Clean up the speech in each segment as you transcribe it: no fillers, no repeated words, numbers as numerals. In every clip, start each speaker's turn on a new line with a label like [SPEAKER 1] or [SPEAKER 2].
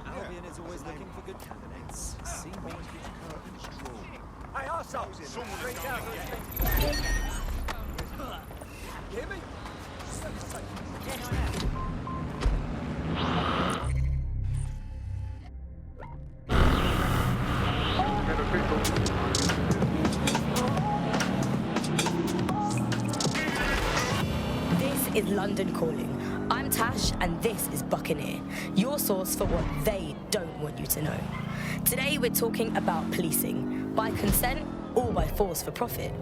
[SPEAKER 1] Albion is always looking for good candidates. See more curtains drawn.
[SPEAKER 2] Hey, arsehole! Straight down. You hear me?
[SPEAKER 3] This is London Calling. I'm Tash, and this is Buccaneer, your source for what they don't want you to know. Today we're talking about policing, by consent or by force for profit.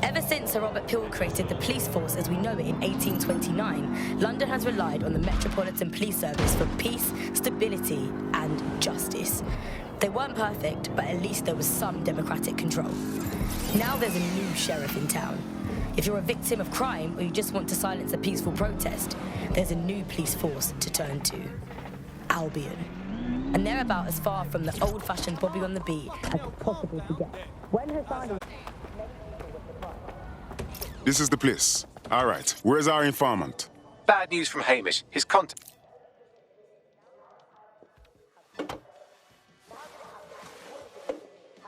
[SPEAKER 3] Ever since Sir Robert Peel created the police force as we know it in 1829, London has relied on the Metropolitan Police Service for peace, stability and justice. They weren't perfect, but at least there was some democratic control. Now there's a new sheriff in town. If you're a victim of crime or you just want to silence a peaceful protest, there's a new police force to turn to. Albion. And they're about as far from the old-fashioned Bobby on the beat as it's possible to get. When Hassan...
[SPEAKER 4] This is the place. All right, where's our informant?
[SPEAKER 5] Bad news from Hamish. His contact...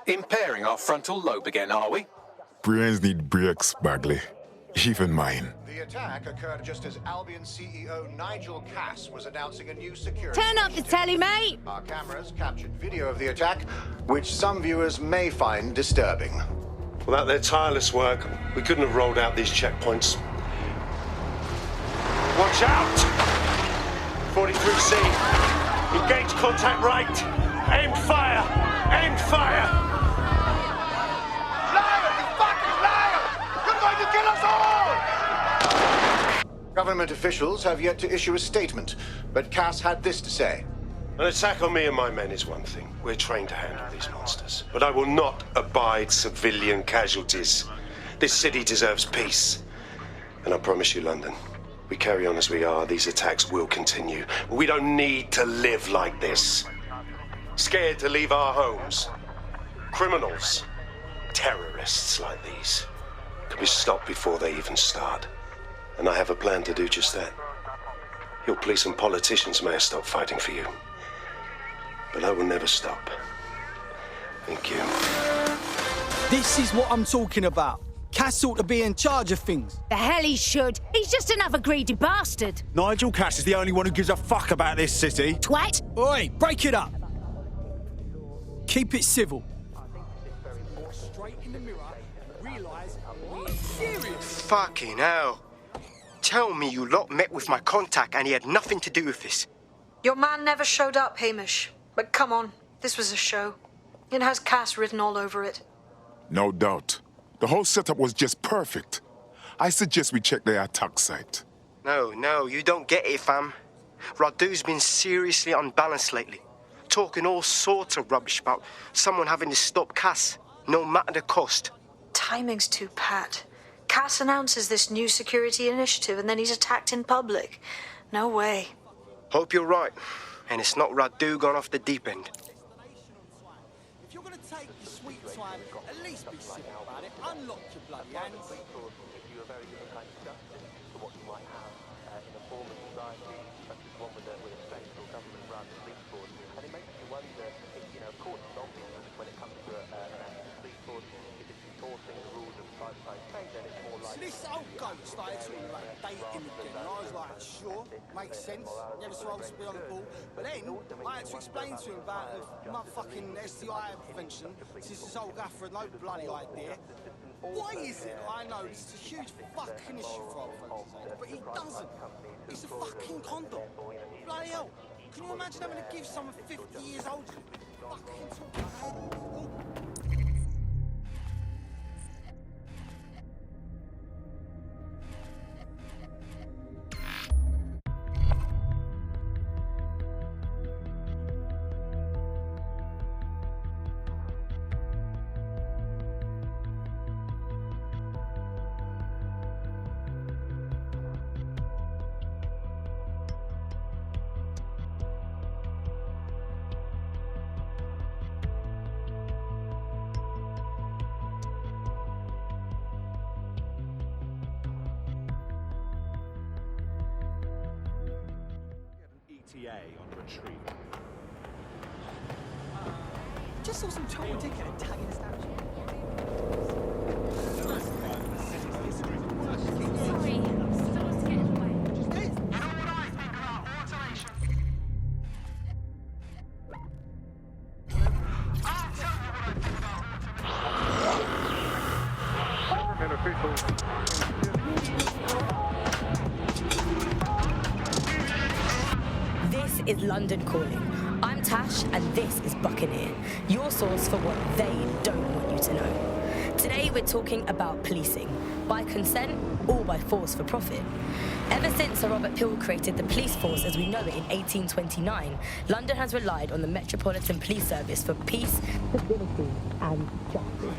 [SPEAKER 5] Impairing our frontal lobe again, are we?
[SPEAKER 4] Brains need brakes, Bagley. Even mine.
[SPEAKER 6] The attack occurred just as Albion CEO Nigel Cass was announcing a new security
[SPEAKER 7] Turn up the telly, mate!
[SPEAKER 6] Our cameras captured video of the attack, which some viewers may find disturbing.
[SPEAKER 8] Without their tireless work, we couldn't have rolled out these checkpoints. Watch out! 43C. Engage contact right. Aim fire! Aim fire!
[SPEAKER 6] Kill us all! Government officials have yet to issue a statement, but Cass had this to say.
[SPEAKER 8] An attack on me and my men is one thing. We're trained to handle these monsters. But I will not abide civilian casualties. This city deserves peace. And I promise you, London, we carry on as we are, these attacks will continue. We don't need to live like this. Scared to leave our homes. Criminals, terrorists like these can be stopped before they even start. And I have a plan to do just that. Your police and politicians may have stopped fighting for you. But I will never stop. Thank you.
[SPEAKER 9] This is what I'm talking about. Cass ought to be in charge of things.
[SPEAKER 7] The hell he should. He's just another greedy bastard.
[SPEAKER 10] Nigel Cass is the only one who gives a fuck about this city.
[SPEAKER 7] Twat.
[SPEAKER 9] Oi, break it up. Keep it civil. Straight in the mirror and realise we're serious.
[SPEAKER 11] Fucking hell. Tell me you lot met with my contact and he had nothing to do with this.
[SPEAKER 12] Your man never showed up, Hamish. But come on, this was a show. It has Cass written all over it.
[SPEAKER 4] No doubt. The whole setup was just perfect. I suggest we check the attack site.
[SPEAKER 11] No, you don't get it, fam. Radu's been seriously unbalanced lately. Talking all sorts of rubbish about someone having to stop Cass, no matter the cost.
[SPEAKER 12] Timing's too pat. Cass announces this new security initiative and then he's attacked in public. No way.
[SPEAKER 11] Hope you're right. And it's not Radu gone off the deep end.
[SPEAKER 9] If you're going to take your sweet time, at least be civil about it. Unlock your bloody hands. This old goat started talking about dating again, and I was like, sure, makes sense, never supposed to be on the ball. But then, I had to explain to him about the motherfucking STI prevention, since this old gaffer had no bloody idea. Why is it? I know this is a huge fucking issue for old folks, but he doesn't. It's a fucking condom. Bloody hell. Can you imagine having to give someone 50 years older? Fucking talk about that.
[SPEAKER 1] day on retrieve.
[SPEAKER 2] Just saw some total dickhead tagging his statue.
[SPEAKER 7] Sorry, someone's getting away.
[SPEAKER 3] This is London Calling. I'm Tash, and this is Buccaneer, your source for what they don't want you to know. Today we're talking about policing, by consent or by force for profit. Ever since Sir Robert Peel created the police force as we know it in 1829, London has relied on the Metropolitan Police Service for peace, stability and justice.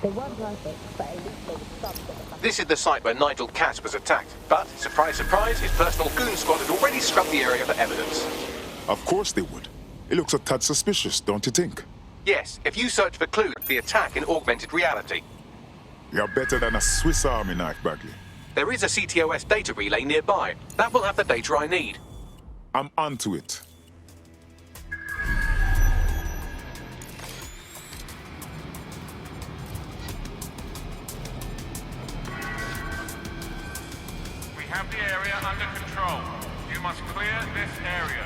[SPEAKER 3] They weren't perfect, but at least they were something.
[SPEAKER 5] This is the site where Nigel Cass was attacked, but, surprise, surprise, his personal goon squad had already scrubbed the area for evidence.
[SPEAKER 4] Of course they would. It looks a tad suspicious, don't you think?
[SPEAKER 5] Yes, if you search for clues, the attack in augmented reality.
[SPEAKER 4] You're better than a Swiss Army knife, Bagley.
[SPEAKER 5] There is a CTOS data relay nearby. That will have the data I need.
[SPEAKER 4] I'm onto it.
[SPEAKER 13] We have the area under control. You must clear this area.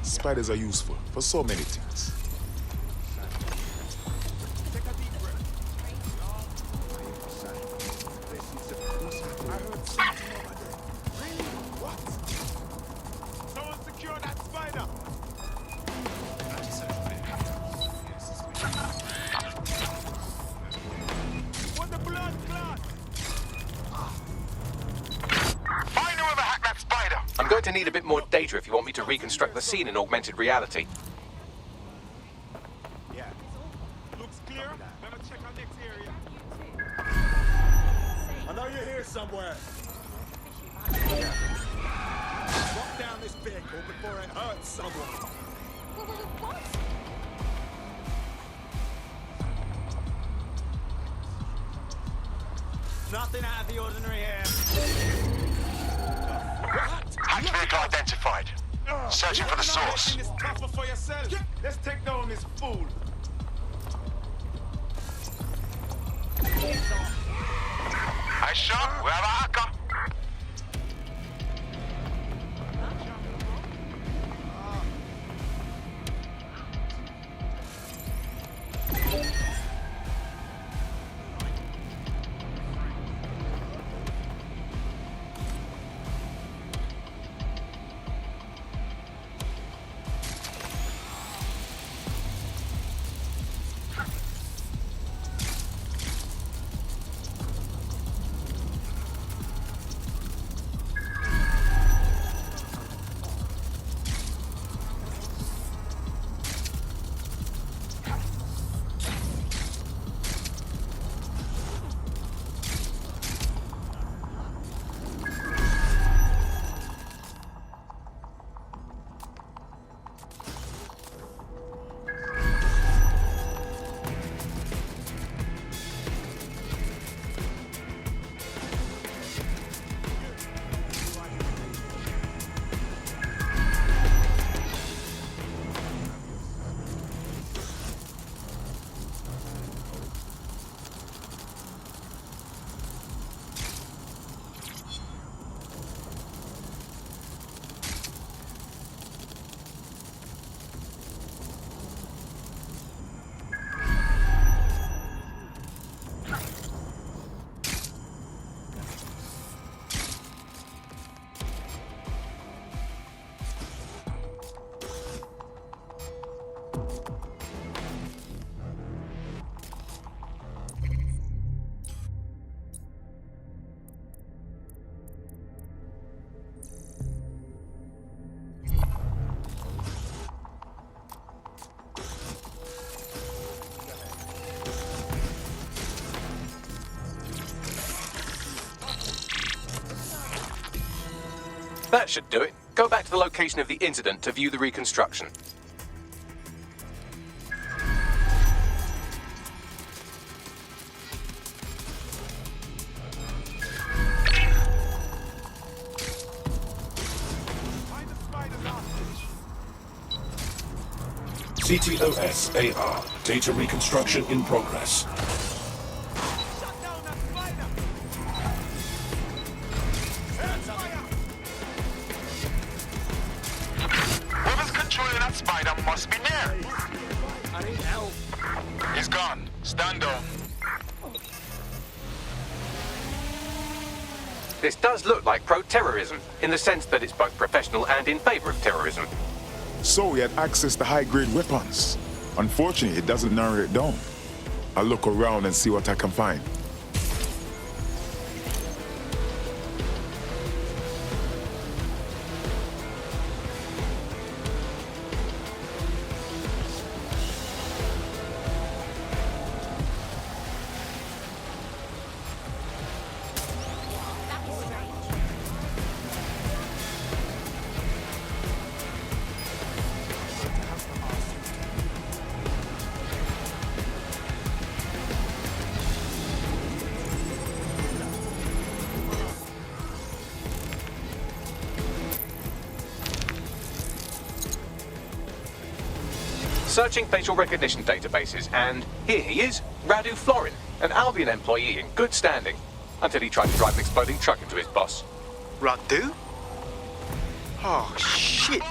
[SPEAKER 4] Spiders are useful for so many things.
[SPEAKER 10] Someone secure that spider! What the blood clot?
[SPEAKER 13] Find whoever hacked that spider!
[SPEAKER 5] I'm going to need a bit more data if you want me to reconstruct the scene in augmented reality.
[SPEAKER 10] Yeah. Looks clear. Better check our next area. I know you're here somewhere. Drop down this vehicle before it hurts someone. Nothing out of the ordinary here.
[SPEAKER 13] Hacked vehicle identified. Searching for the source.
[SPEAKER 10] It's tougher for yourself. Let's take down this fool.
[SPEAKER 13] Hey, Sean, we have a hacker.
[SPEAKER 5] That should do it. Go back to the location of the incident to view the reconstruction.
[SPEAKER 14] CTOS AR. Data reconstruction in progress.
[SPEAKER 13] Whoever's controlling that spider must be near.
[SPEAKER 10] I need help.
[SPEAKER 13] He's gone. Stand down.
[SPEAKER 5] This does look like pro-terrorism, in the sense that it's both professional and in favor of terrorism.
[SPEAKER 4] So he had access to high-grade weapons. Unfortunately, it doesn't narrow it down. I'll look around and see what I can find.
[SPEAKER 5] Searching facial recognition databases, and here he is, Radu Florin, an Albion employee in good standing, until he tried to drive an exploding truck into his boss.
[SPEAKER 11] Radu? Oh, shit.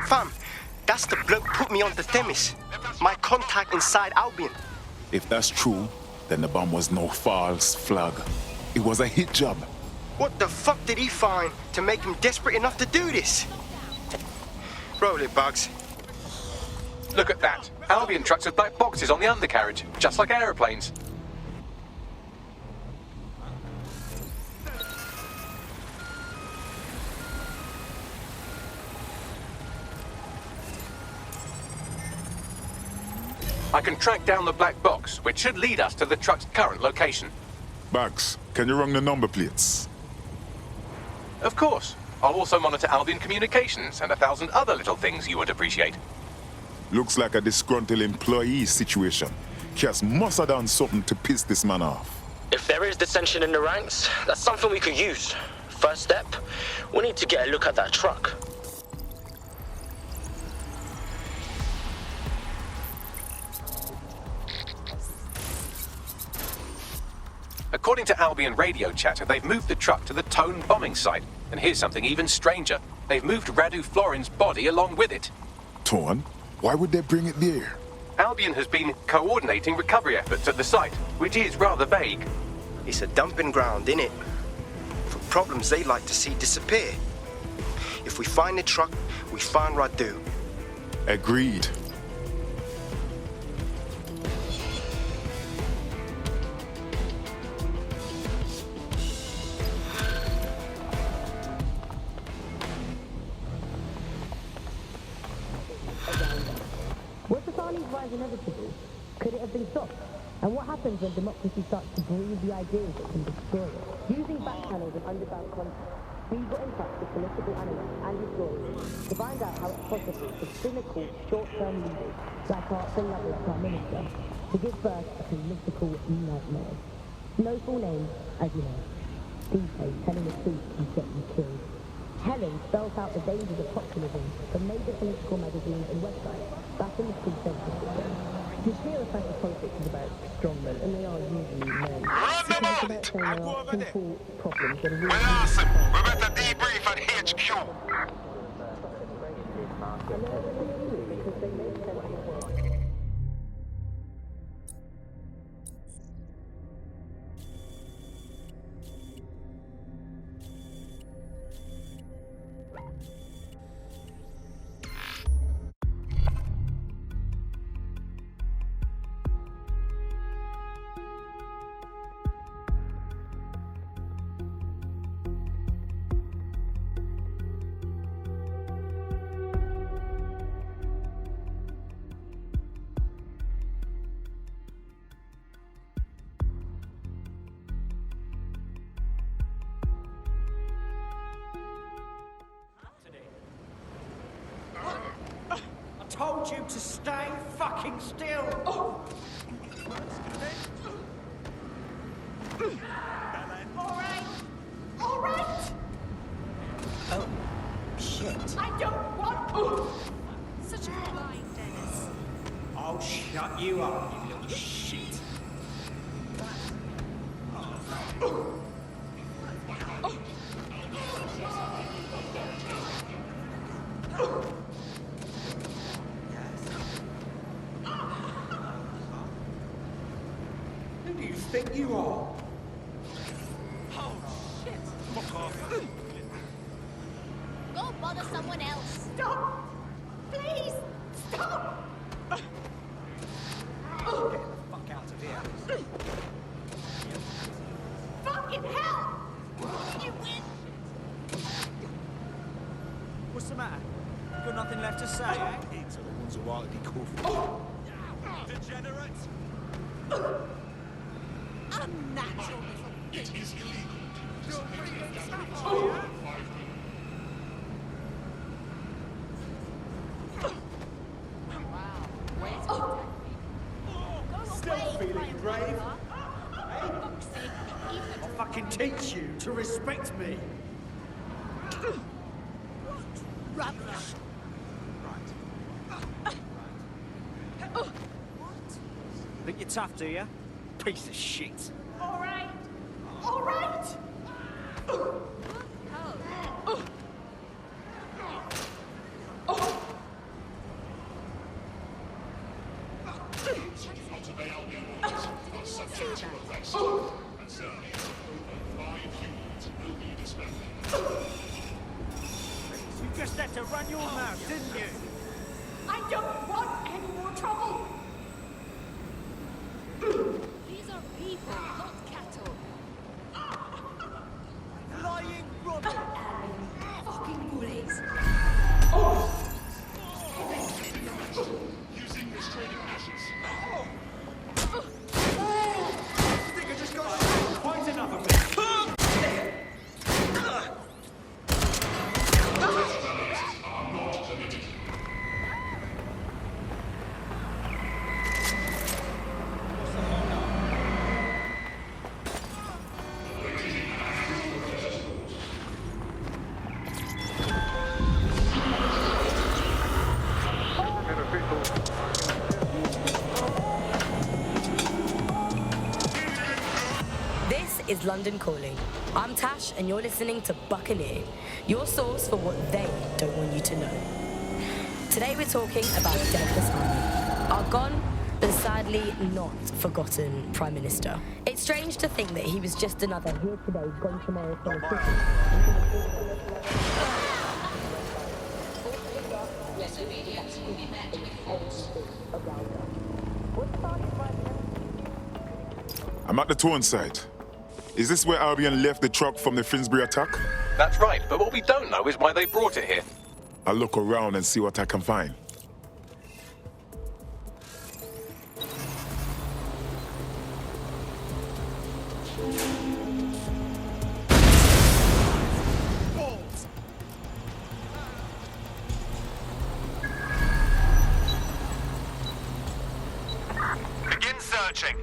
[SPEAKER 11] Fam, that's the bloke put me on the Themis. My contact inside Albion.
[SPEAKER 4] If that's true, then the bomb was no false flag. It was a hit job.
[SPEAKER 11] What the fuck did he find to make him desperate enough to do this? Roll it, Bugs.
[SPEAKER 5] Look at that. Albion trucks with black boxes on the undercarriage, just like aeroplanes. I can track down the black box, which should lead us to the truck's current location.
[SPEAKER 4] Bax, can you run the number plates?
[SPEAKER 5] Of course. I'll also monitor Albion communications and 1,000 other little things you would appreciate.
[SPEAKER 4] Looks like a disgruntled employee situation. Cass must have done something to piss this man off.
[SPEAKER 15] If there is dissension in the ranks, that's something we could use. First step, we need to get a look at that truck.
[SPEAKER 5] According to Albion radio chatter, they've moved the truck to the Tone bombing site. And here's something even stranger. They've moved Radu Florin's body along with it.
[SPEAKER 4] Tone? Why would they bring it there?
[SPEAKER 5] Albion has been coordinating recovery efforts at the site, which is rather vague.
[SPEAKER 11] It's a dumping ground, innit? For problems they like to see disappear. If we find the truck, we find Radu.
[SPEAKER 4] Agreed.
[SPEAKER 3] Was the Sarni's rise inevitable? Could it have been stopped? And what happens when democracy starts to breathe the ideas that can destroy it? Using back channels and underground contact, we got in touch with political analysts and historians to find out how it's possible for cynical, short-term leaders like our beloved Prime Minister to give birth to political nightmares. No full name, as you know. These days, telling the truth can get you killed. Helen spells out the dangers of populism from major political magazines and websites back in the pre-censorship days. You hear a fashion politics is about strongmen, and they are usually men. It's about saying there are simple problems that are really
[SPEAKER 13] awesome. We're about to debrief at HQ.
[SPEAKER 3] because they make sense of the world.
[SPEAKER 2] told you to stay fucking still. Oh.
[SPEAKER 7] All right.
[SPEAKER 2] Oh, shit.
[SPEAKER 7] I don't want. Such a lying, Dennis.
[SPEAKER 2] I'll shut you up, you little shit. Who do you think you are?
[SPEAKER 7] Oh, shit.
[SPEAKER 10] Fuck off.
[SPEAKER 7] Go bother someone else. Stop. Please. Stop.
[SPEAKER 2] Get the fuck out of here.
[SPEAKER 7] Fucking hell. You win.
[SPEAKER 2] What's the matter? You got nothing left to say, eh?
[SPEAKER 10] These are the ones who ought to be called.
[SPEAKER 2] Degenerates!
[SPEAKER 7] Unnatural little
[SPEAKER 14] It is illegal.
[SPEAKER 2] You're really Still feeling brave? I'll fucking teach you to respect me.
[SPEAKER 7] rubbish.
[SPEAKER 2] Think you're tough, do you? Piece of shit.
[SPEAKER 7] All right. All right.
[SPEAKER 2] You just had to run your mouth, didn't you?
[SPEAKER 7] I don't want any more trouble. These are people, not cattle.
[SPEAKER 2] Lying rubbish.
[SPEAKER 7] Fucking bullies.
[SPEAKER 14] Using restraining ashes.
[SPEAKER 2] I think I just got quite enough of it.
[SPEAKER 14] Are not permitted.
[SPEAKER 3] This is London Calling. I'm Tash, and you're listening to Buccaneer, your source for what they don't want you to know. Today we're talking about Dennis Army, our gone, but sadly not forgotten Prime Minister. It's strange to think that he was just another here today, gone tomorrow politician.
[SPEAKER 16] Disobedience will be met with force.
[SPEAKER 4] I'm at the Torn site. Is this where Albion left the truck from the Finsbury attack?
[SPEAKER 5] That's right, but what we don't know is why they brought it here.
[SPEAKER 4] I'll look around and see what I can find.
[SPEAKER 13] Begin searching.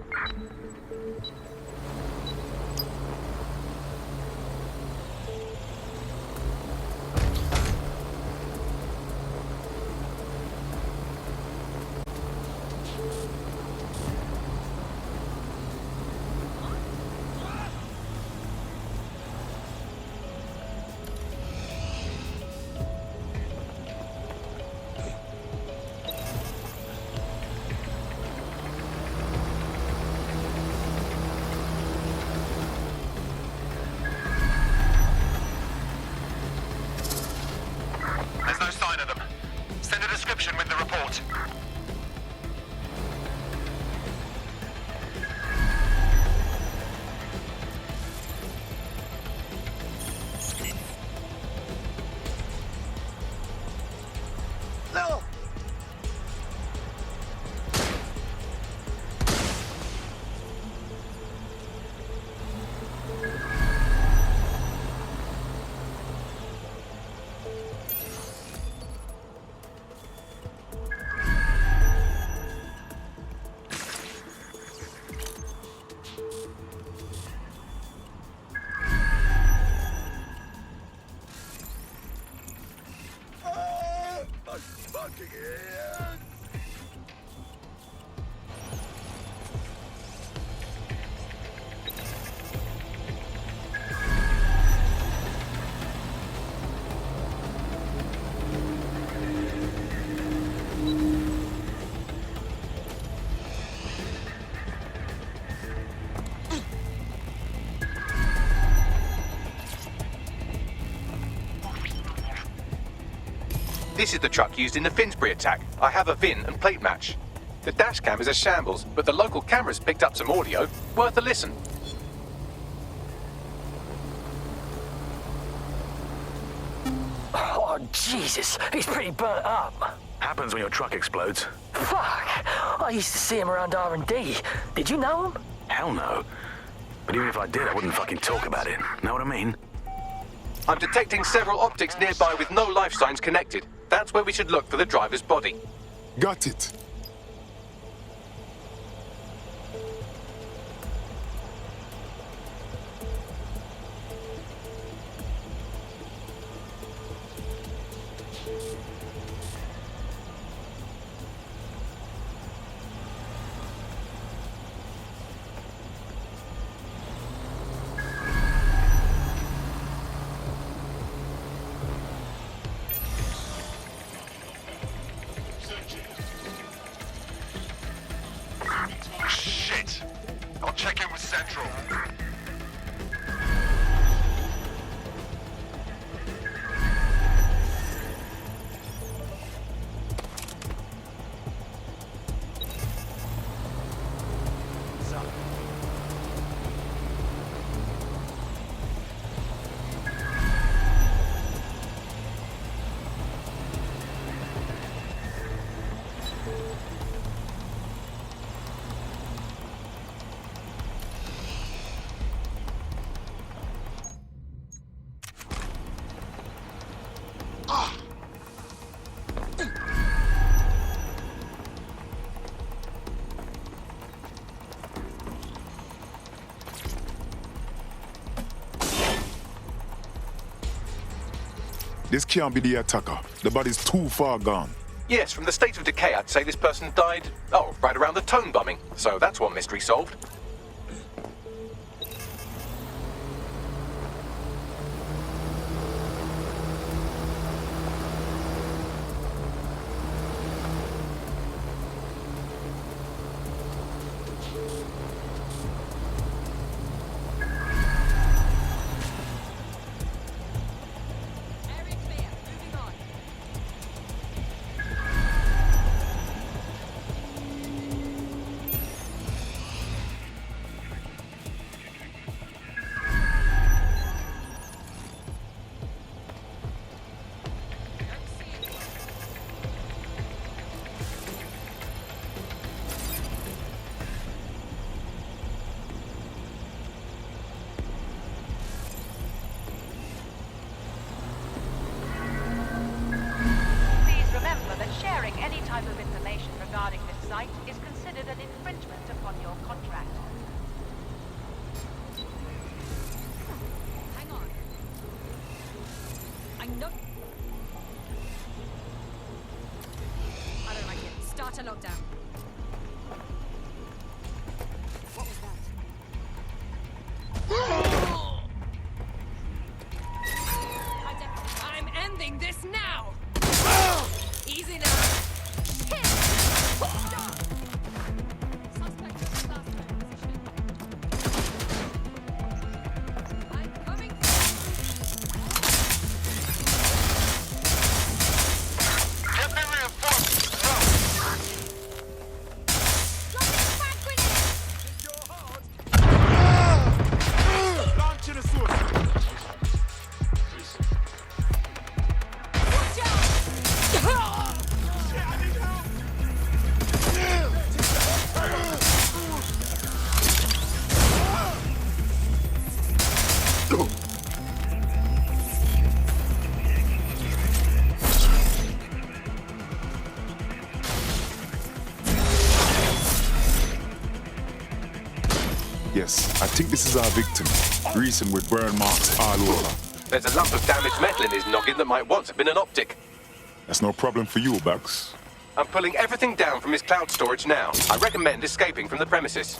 [SPEAKER 5] This is the truck used in the Finsbury attack. I have a VIN and plate match. The dash cam is a shambles, but the local cameras picked up some audio. Worth a listen.
[SPEAKER 2] Oh, Jesus. He's pretty burnt up.
[SPEAKER 17] Happens when your truck explodes.
[SPEAKER 2] Fuck. I used to see him around R&D. Did you know him?
[SPEAKER 17] Hell no. But even if I did, I wouldn't fucking talk about it. Know what I mean?
[SPEAKER 5] I'm detecting several optics nearby with no life signs connected. That's where we should look for the driver's body.
[SPEAKER 4] Got it.
[SPEAKER 13] Shit! I'll check in with Central.
[SPEAKER 4] This can't be the attacker. The body's too far gone.
[SPEAKER 5] Yes, from the state of decay, I'd say this person died, right around the tone bombing. So that's one mystery solved.
[SPEAKER 16] Any type of information regarding this site is considered an infringement upon your contract. Hang on. I know. I don't like it. Start a lockdown. What was that? I'm ending this now! Easy now!
[SPEAKER 4] Yes, I think this is our victim. Recent with burn marks all over.
[SPEAKER 5] There's a lump of damaged metal in his noggin that might once have been an optic.
[SPEAKER 4] That's no problem for you, Bugs.
[SPEAKER 5] I'm pulling everything down from his cloud storage now. I recommend escaping from the premises.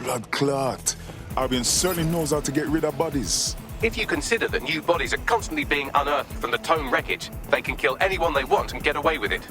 [SPEAKER 4] Blood clot. Albion certainly knows how to get rid of bodies.
[SPEAKER 5] If you consider that new bodies are constantly being unearthed from the Tone wreckage, they can kill anyone they want and get away with it.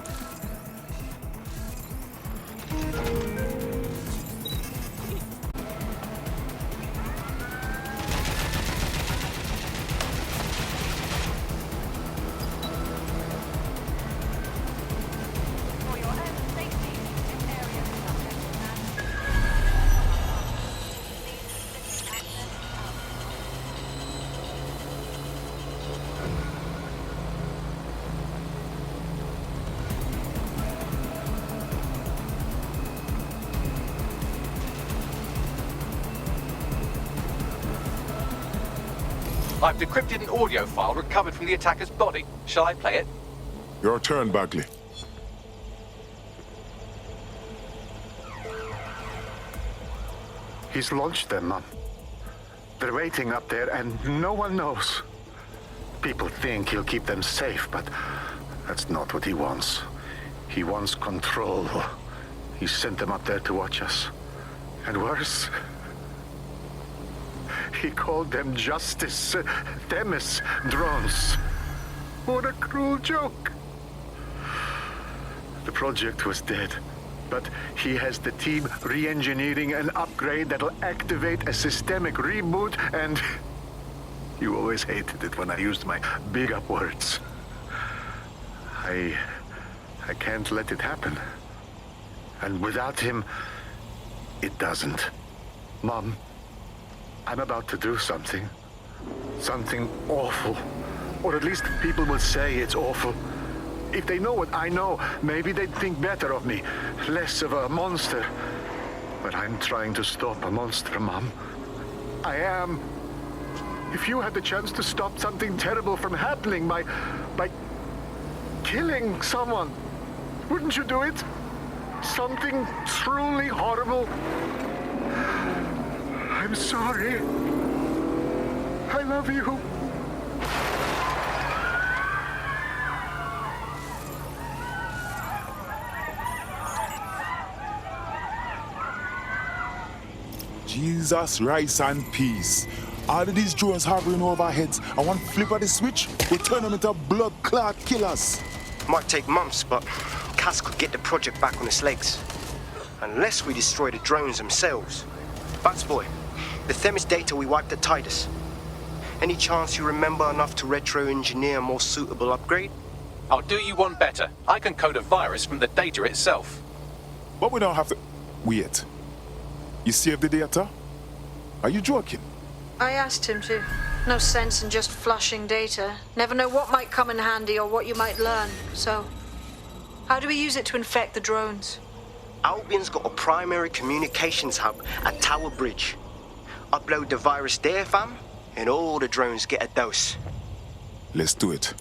[SPEAKER 5] I've decrypted an audio file recovered from the attacker's body. Shall I play it?
[SPEAKER 4] Your turn, Bagley.
[SPEAKER 18] He's launched them, Mom. They're waiting up there and no one knows. People think he'll keep them safe, but that's not what he wants. He wants control. He sent them up there to watch us. And worse, he called them Justice, Themis drones. What a cruel joke. The project was dead, but he has the team re-engineering an upgrade that'll activate a systemic reboot, and you always hated it when I used my big up words. I can't let it happen. And without him, it doesn't. Mom, I'm about to do something. Something awful. Or at least people will say it's awful. If they know what I know, maybe they'd think better of me. Less of a monster. But I'm trying to stop a monster, Mom. I am. If you had the chance to stop something terrible from happening by killing someone, wouldn't you do it? Something truly horrible. I'm sorry. I love you.
[SPEAKER 4] Jesus, rice and peace. All of these drones hovering over our heads, and one flip of the switch will turn them into blood clot killers.
[SPEAKER 11] Might take months, but Cass could get the project back on its legs. Unless we destroy the drones themselves. Bats boy, the Themis data we wiped at Titus. Any chance you remember enough to retro-engineer a more suitable upgrade?
[SPEAKER 5] I'll do you one better. I can code a virus from the data itself.
[SPEAKER 4] But we don't have to... Wait. You saved the data? Are you joking?
[SPEAKER 12] I asked him to. No sense in just flushing data. Never know what might come in handy or what you might learn. So, how do we use it to infect the drones?
[SPEAKER 11] Albion's got a primary communications hub at Tower Bridge. Upload the virus there, fam, and all the drones get a dose.
[SPEAKER 4] Let's do it.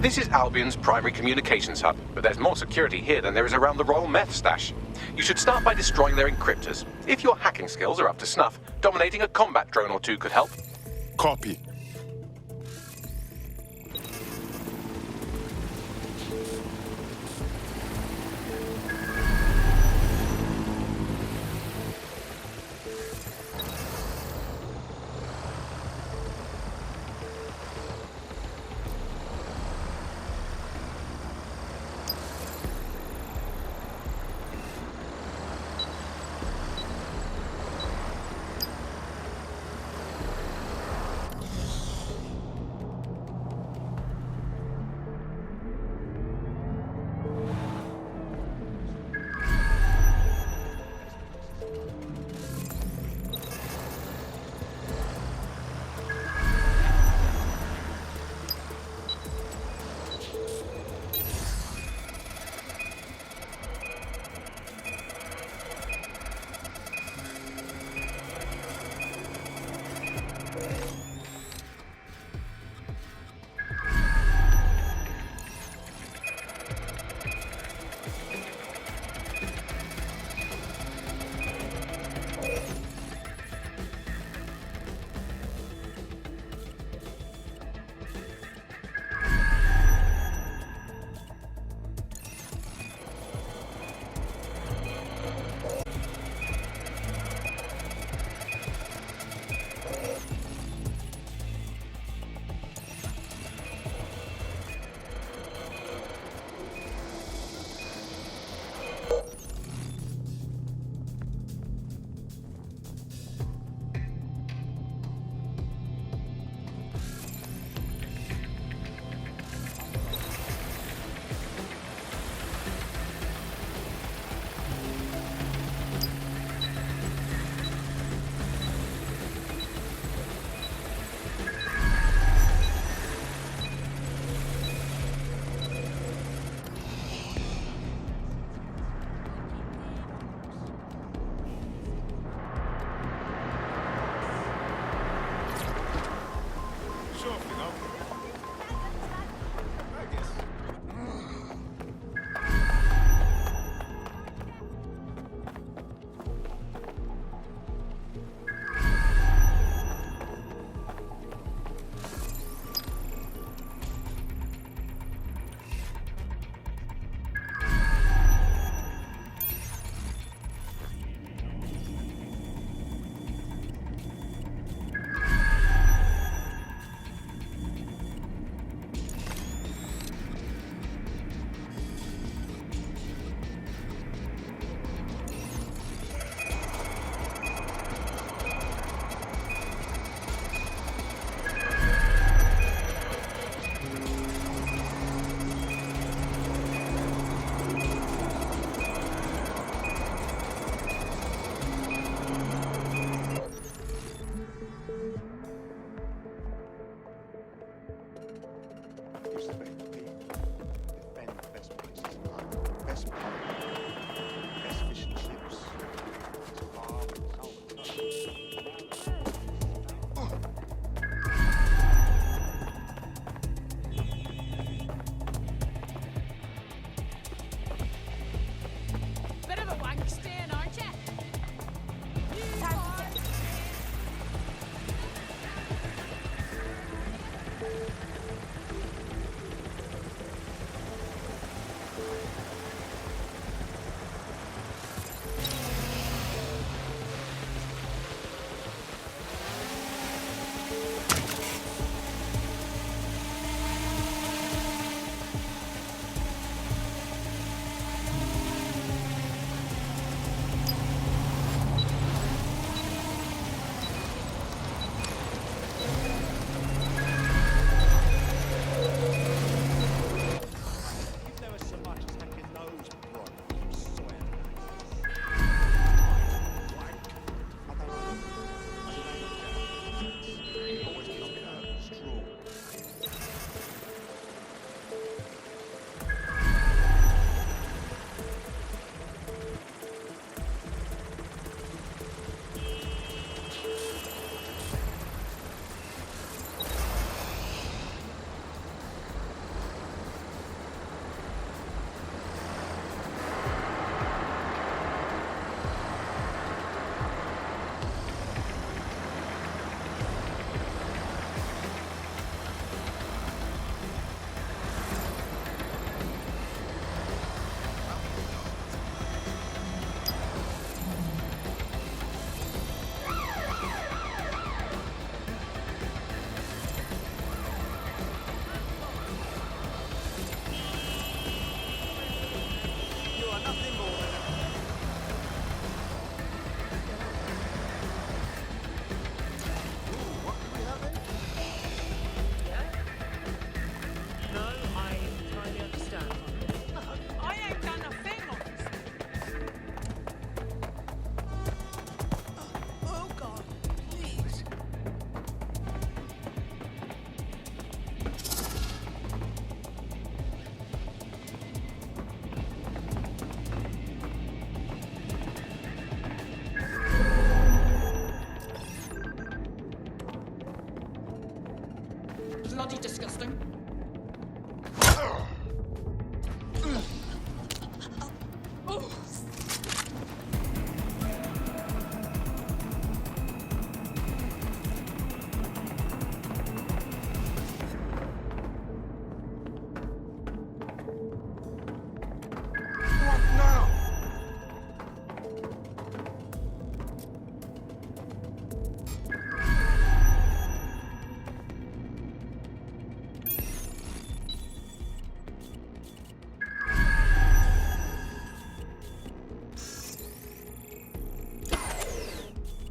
[SPEAKER 5] This is Albion's primary communications hub, but there's more security here than there is around the Royal Meth stash. You should start by destroying their encryptors. If your hacking skills are up to snuff, dominating a combat drone or two could help.
[SPEAKER 4] Copy.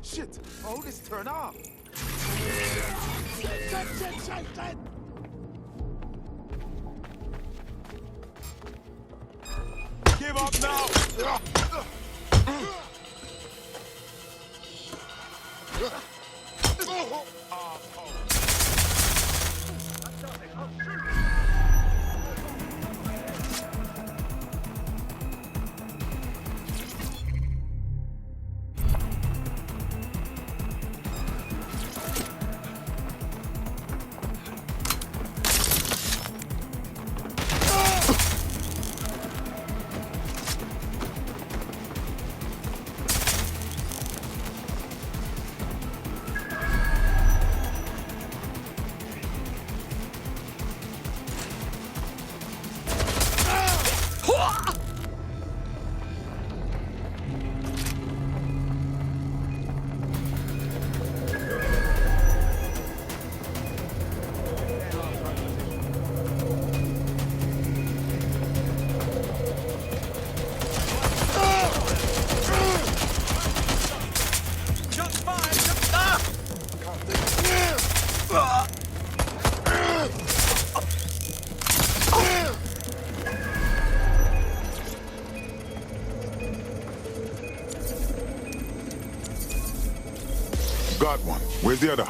[SPEAKER 4] Shit! Oh, this turn off! Shit! Give up now! Got one. Where's the other?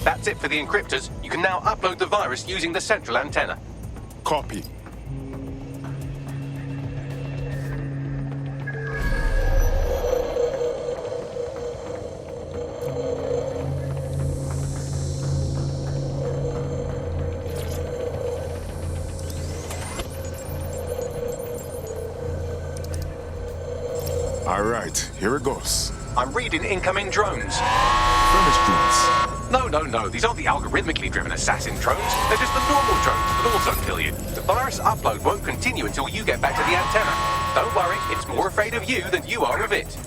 [SPEAKER 5] That's it for the encryptors. You can now upload the virus using the central antenna.
[SPEAKER 4] Copy. All right, here it goes.
[SPEAKER 5] I'm reading incoming drones.
[SPEAKER 4] Furnace drones.
[SPEAKER 5] No. These aren't the algorithmically driven assassin drones. They're just the normal drones that also kill you. The virus upload won't continue until you get back to the antenna. Don't worry, it's more afraid of you than you are of it.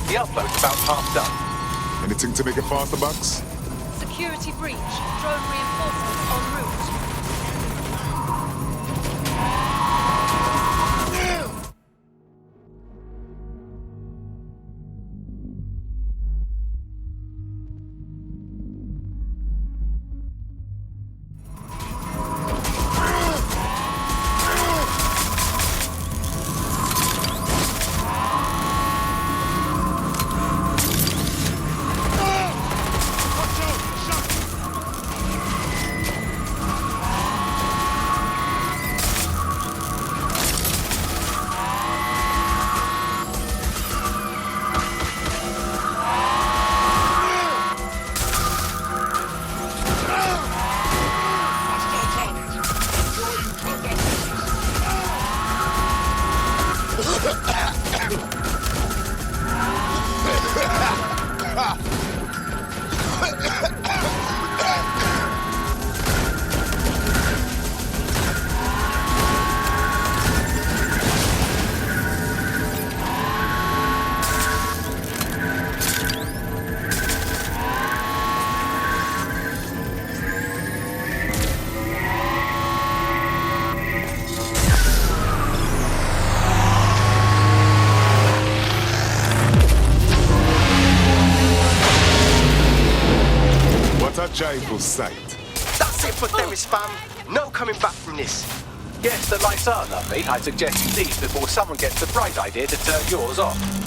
[SPEAKER 5] The upload's about half done.
[SPEAKER 4] Anything to make it faster, Bucks?
[SPEAKER 16] Security breach. Drone reinforcements en route.
[SPEAKER 4] sight.
[SPEAKER 11] That's it for Themis, fam. No coming back from this.
[SPEAKER 5] Yes, the lights are lovely. I suggest you leave before someone gets the bright idea to turn yours off.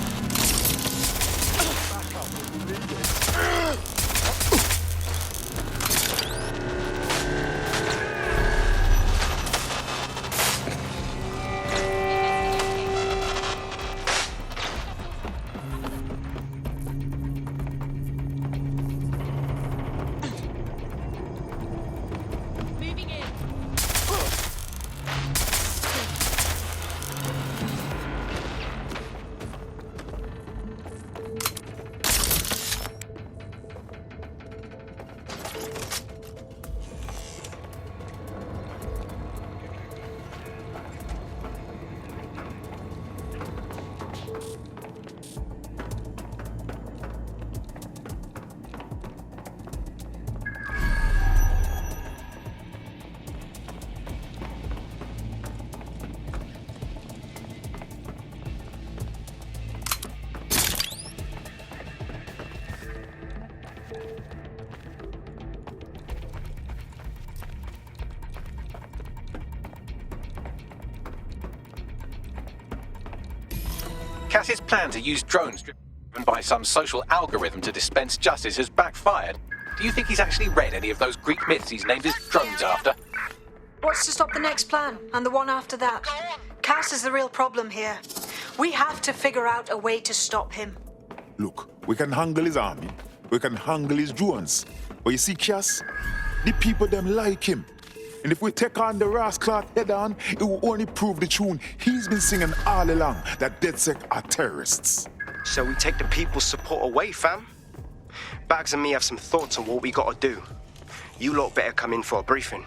[SPEAKER 5] Cass's plan to use drones driven by some social algorithm to dispense justice has backfired. Do you think he's actually read any of those Greek myths he's named his drones after?
[SPEAKER 12] What's to stop the next plan, and the one after that? Cass is the real problem here. We have to figure out a way to stop him.
[SPEAKER 4] Look, we can handle his army. We can handle his drones. But you see, Cass, the people them like him. And if we take on the rascal head on, it will only prove the tune he's been singing all along, that DedSec are terrorists.
[SPEAKER 11] So we take the people's support away, fam? Bags and me have some thoughts on what we gotta do. You lot better come in for a briefing.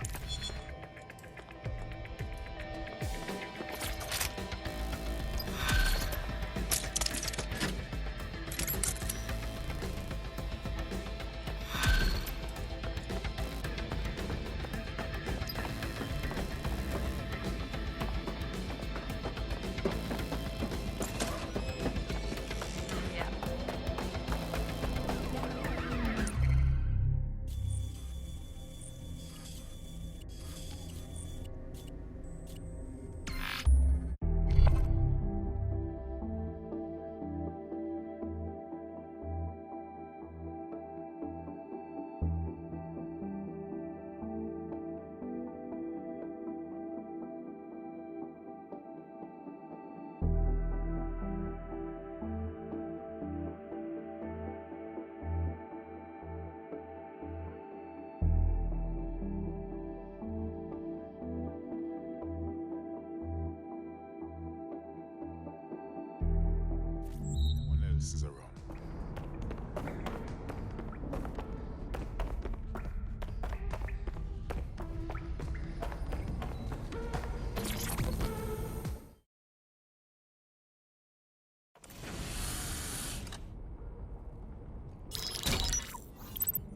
[SPEAKER 4] Is around.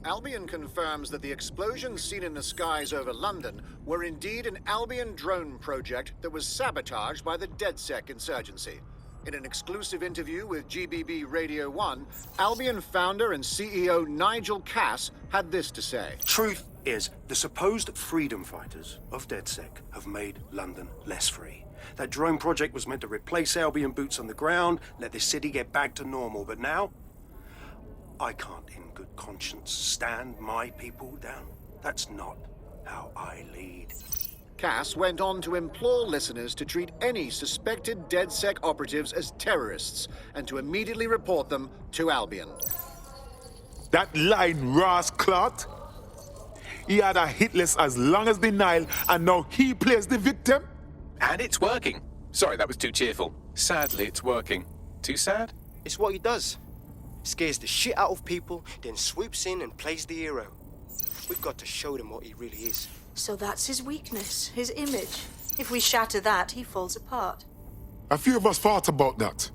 [SPEAKER 6] Albion confirms that the explosions seen in the skies over London were indeed an Albion drone project that was sabotaged by the DedSec insurgency. In an exclusive interview with GBB Radio 1, Albion founder and CEO Nigel Cass had this to say.
[SPEAKER 8] Truth is, the supposed freedom fighters of DedSec have made London less free. That drone project was meant to replace Albion boots on the ground, let the city get back to normal, but now I can't in good conscience stand my people down. That's not how I lead.
[SPEAKER 6] Cass went on to implore listeners to treat any suspected DedSec operatives as terrorists and to immediately report them to Albion.
[SPEAKER 4] That line, rascal. He had a hit list as long as the Nile, and now he plays the victim?
[SPEAKER 5] And it's working. Sorry, that was too cheerful. Sadly, it's working. Too sad?
[SPEAKER 11] It's what he does. Scares the shit out of people, then swoops in and plays the hero. We've got to show them what he really is.
[SPEAKER 12] So that's his weakness, his image. If we shatter that, he falls apart.
[SPEAKER 4] A few of us thought about that.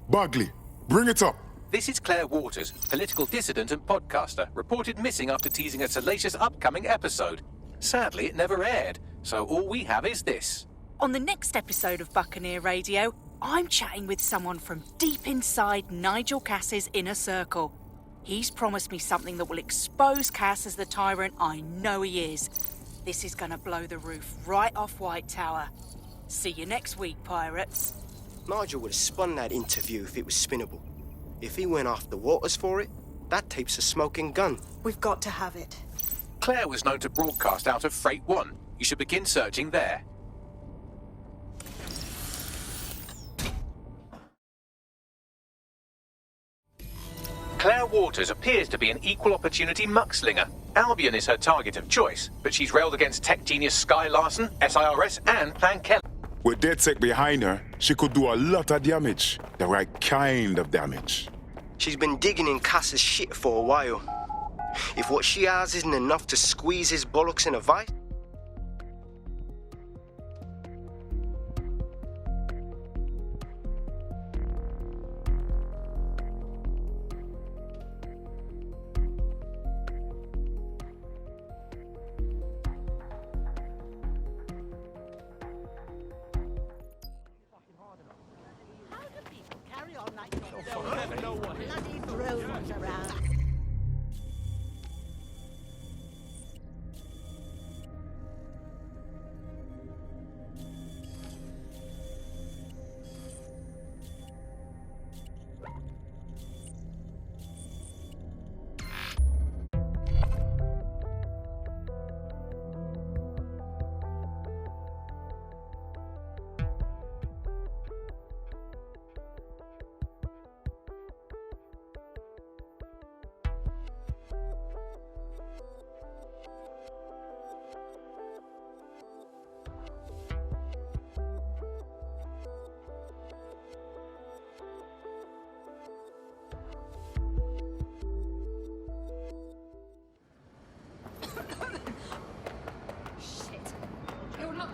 [SPEAKER 4] Bagley, bring it up.
[SPEAKER 5] This is Claire Waters, political dissident and podcaster, reported missing after teasing a salacious upcoming episode. Sadly, it never aired, so all we have is this.
[SPEAKER 19] On the next episode of Buccaneer Radio, I'm chatting with someone from deep inside Nigel Cass's inner circle. He's promised me something that will expose Cass as the tyrant I know he is. This is gonna blow the roof right off White Tower. See you next week, pirates.
[SPEAKER 11] Nigel would have spun that interview if it was spinnable. If he went after Waters for it, that tape's a smoking gun.
[SPEAKER 20] We've got to have it.
[SPEAKER 5] Claire was known to broadcast out of Freight 1. You should begin searching there. Claire Waters appears to be an equal opportunity muckslinger. Albion is her target of choice, but she's railed against tech genius Sky Larson, SIRS, and Plan Kelly.
[SPEAKER 4] With DedSec behind her, she could do a lot of damage. The right kind of damage.
[SPEAKER 11] She's been digging in Cass's shit for a while. If what she has isn't enough to squeeze his bollocks in a vice...
[SPEAKER 7] Bloody drones around.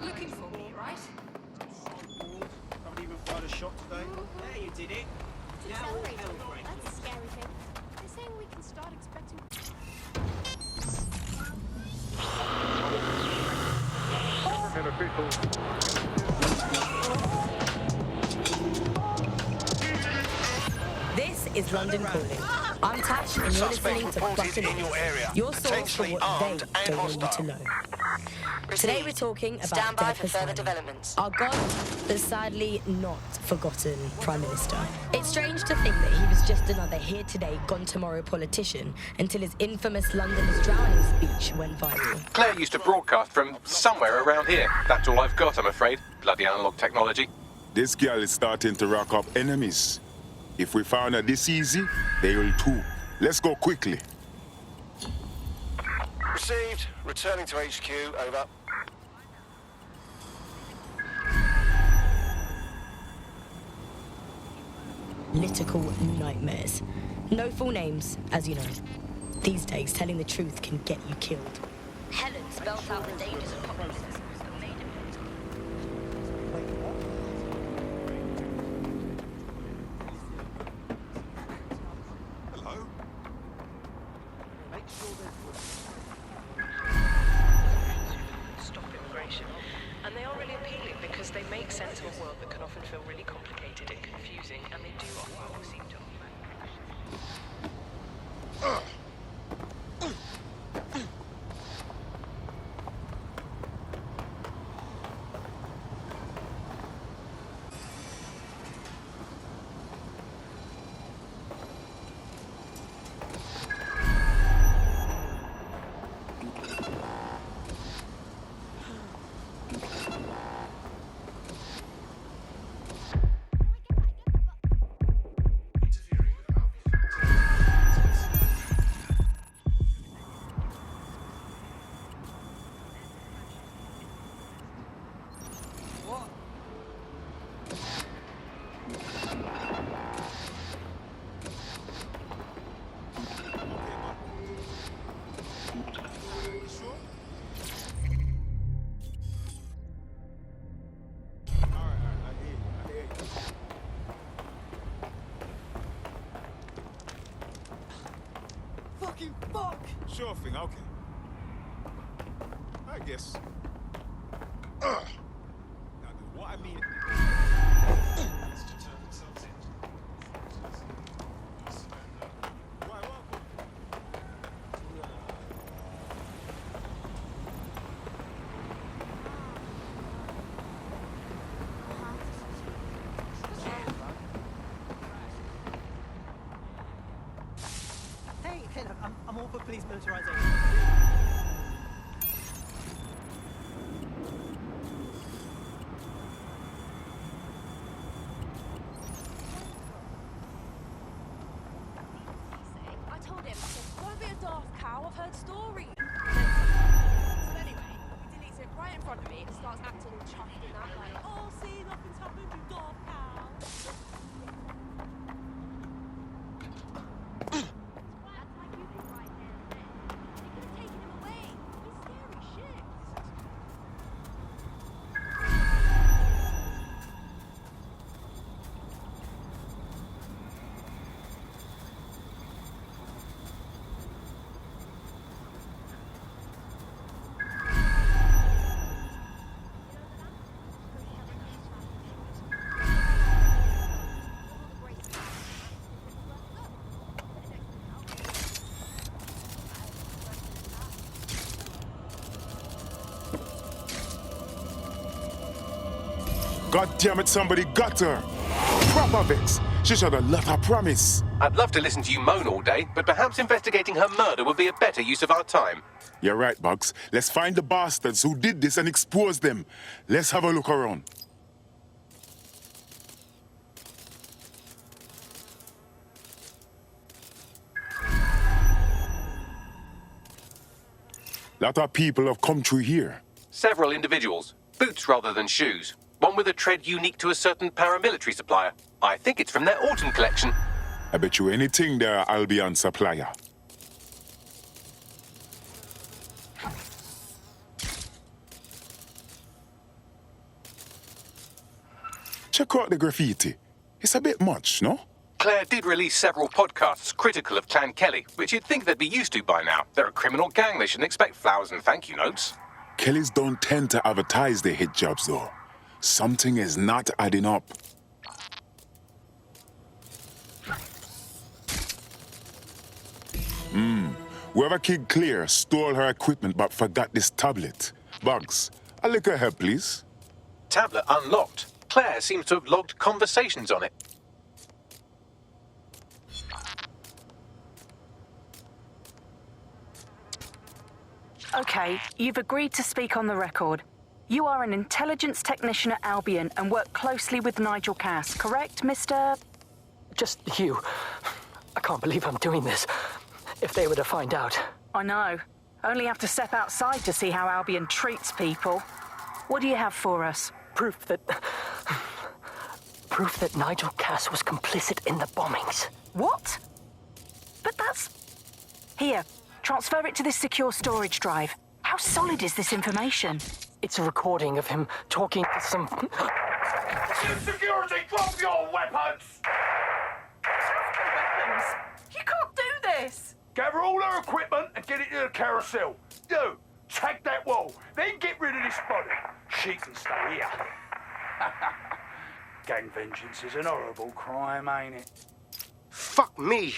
[SPEAKER 10] Looking for me, right? Haven't even fired a shot today. There, you did it. Now all hell breaks loose.
[SPEAKER 7] That's a scary thing. They're saying we can start expecting.
[SPEAKER 3] This is London Calling. I'm Tash, and you're listening to Buccaneer, your source for what they don't want you to know. Today we're talking about
[SPEAKER 21] Stand by
[SPEAKER 3] Dead
[SPEAKER 21] for further
[SPEAKER 3] Hussein,
[SPEAKER 21] developments.
[SPEAKER 3] our gone, but sadly not forgotten Prime Minister. It's strange to think that he was just another here today, gone tomorrow politician until his infamous London is drowning speech went viral.
[SPEAKER 5] Claire used to broadcast from somewhere around here. That's all I've got, I'm afraid. Bloody analog technology.
[SPEAKER 4] This girl is starting to rack up enemies. If we found her this easy, they will too. Let's go quickly.
[SPEAKER 22] Received. Returning to HQ. Over.
[SPEAKER 3] Political nightmares. No full names, as you know. These days, telling the truth can get you killed.
[SPEAKER 21] Helen spells out the dangers of populism.
[SPEAKER 10] Hello? Make sure
[SPEAKER 23] Stop immigration. And they are really appealing because they make sense of a world that can often feel really complicated and confusing, and they do offer what seem to
[SPEAKER 10] fucking fuck! Sure thing, okay. I guess. Now, what I mean.
[SPEAKER 7] I told him, don't be a daft cow, I've heard stories. So anyway, he deletes it right in front of me and starts acting all chuffed and that, like, oh, see, nothing's happened, you daft cow. That's like you did right there and then. You could have taken him away. He's scary shit.
[SPEAKER 4] God damn it, somebody got her. Proper Vex. She should have left her promise.
[SPEAKER 5] I'd love to listen to you moan all day, but perhaps investigating her murder would be a better use of our time.
[SPEAKER 4] You're right, Bugs. Let's find the bastards who did this and expose them. Let's have a look around. Lot of people have come through here.
[SPEAKER 5] Several individuals. Boots rather than shoes. One with a tread unique to a certain paramilitary supplier. I think it's from their autumn collection.
[SPEAKER 4] I bet you anything they're Albion supplier. Check out the graffiti. It's a bit much, no?
[SPEAKER 5] Claire did release several podcasts critical of Clan Kelly, which you'd think they'd be used to by now. They're a criminal gang. They shouldn't expect flowers and thank you notes.
[SPEAKER 4] Kellys don't tend to advertise their hit jobs, though. Something is not adding up. Whoever killed Claire stole her equipment but forgot this tablet. Bugs, a little help, please.
[SPEAKER 5] Tablet unlocked. Claire seems to have logged conversations on it.
[SPEAKER 19] Okay, you've agreed to speak on the record. You are an intelligence technician at Albion and work closely with Nigel Cass, correct, Mr...?
[SPEAKER 2] Just you. I can't believe I'm doing this. If they were to find out.
[SPEAKER 19] I know. Only have to step outside to see how Albion treats people. What do you have for us?
[SPEAKER 2] Proof that Nigel Cass was complicit in the bombings.
[SPEAKER 19] What? But that's... Here, transfer it to this secure storage drive. How solid is this information?
[SPEAKER 2] It's a recording of him talking to some...
[SPEAKER 1] Security, drop your weapons!
[SPEAKER 10] Weapons? You can't do this!
[SPEAKER 1] Gather all her equipment and get it to the carousel. You, tag that wall, then get rid of this body. She can stay here. Gang vengeance is an horrible crime, ain't it?
[SPEAKER 11] Fuck me.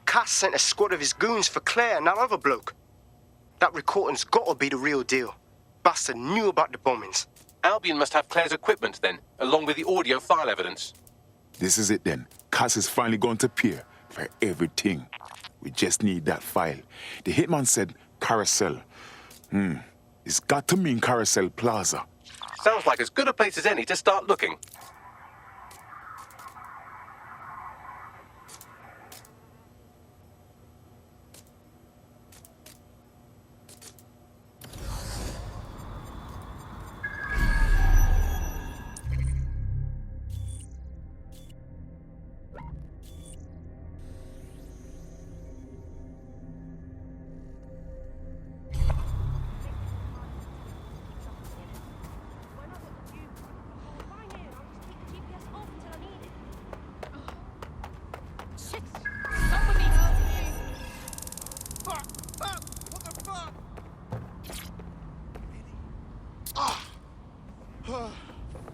[SPEAKER 11] Cass sent a squad of his goons for Claire and that other bloke. That recording's gotta be the real deal. Bastard knew about the bombings.
[SPEAKER 5] Albion must have Claire's equipment then, along with the audio file evidence.
[SPEAKER 4] This is it then. Cass is finally going to appear for everything. We just need that file. The hitman said Carousel. It's got to mean Carousel Plaza.
[SPEAKER 5] Sounds like as good a place as any to start looking.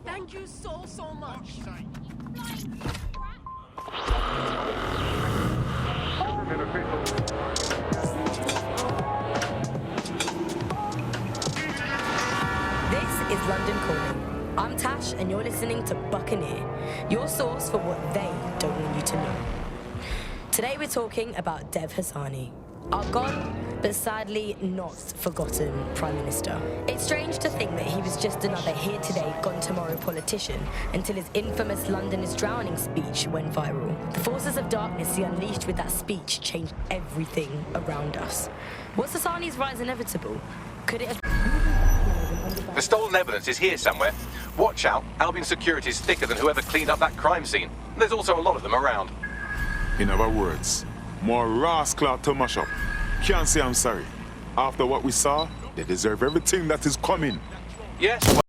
[SPEAKER 7] Thank you so much.
[SPEAKER 3] This is London Calling. I'm Tash, and you're listening to Buccaneer, your source for what they don't want you to know. Today we're talking about Dev Hassani. Our gone, but sadly not forgotten Prime Minister. It's strange to think that he was just another here today, gone tomorrow politician until his infamous London is drowning speech went viral. The forces of darkness he unleashed with that speech changed everything around us. Was Hassani's rise inevitable? Could it have...
[SPEAKER 5] The stolen evidence is here somewhere. Watch out, Albion security is thicker than whoever cleaned up that crime scene. There's also a lot of them around.
[SPEAKER 4] In other words, more rascal to mash up. Can't say I'm sorry. After what we saw, they deserve everything that is coming.
[SPEAKER 5] Yes.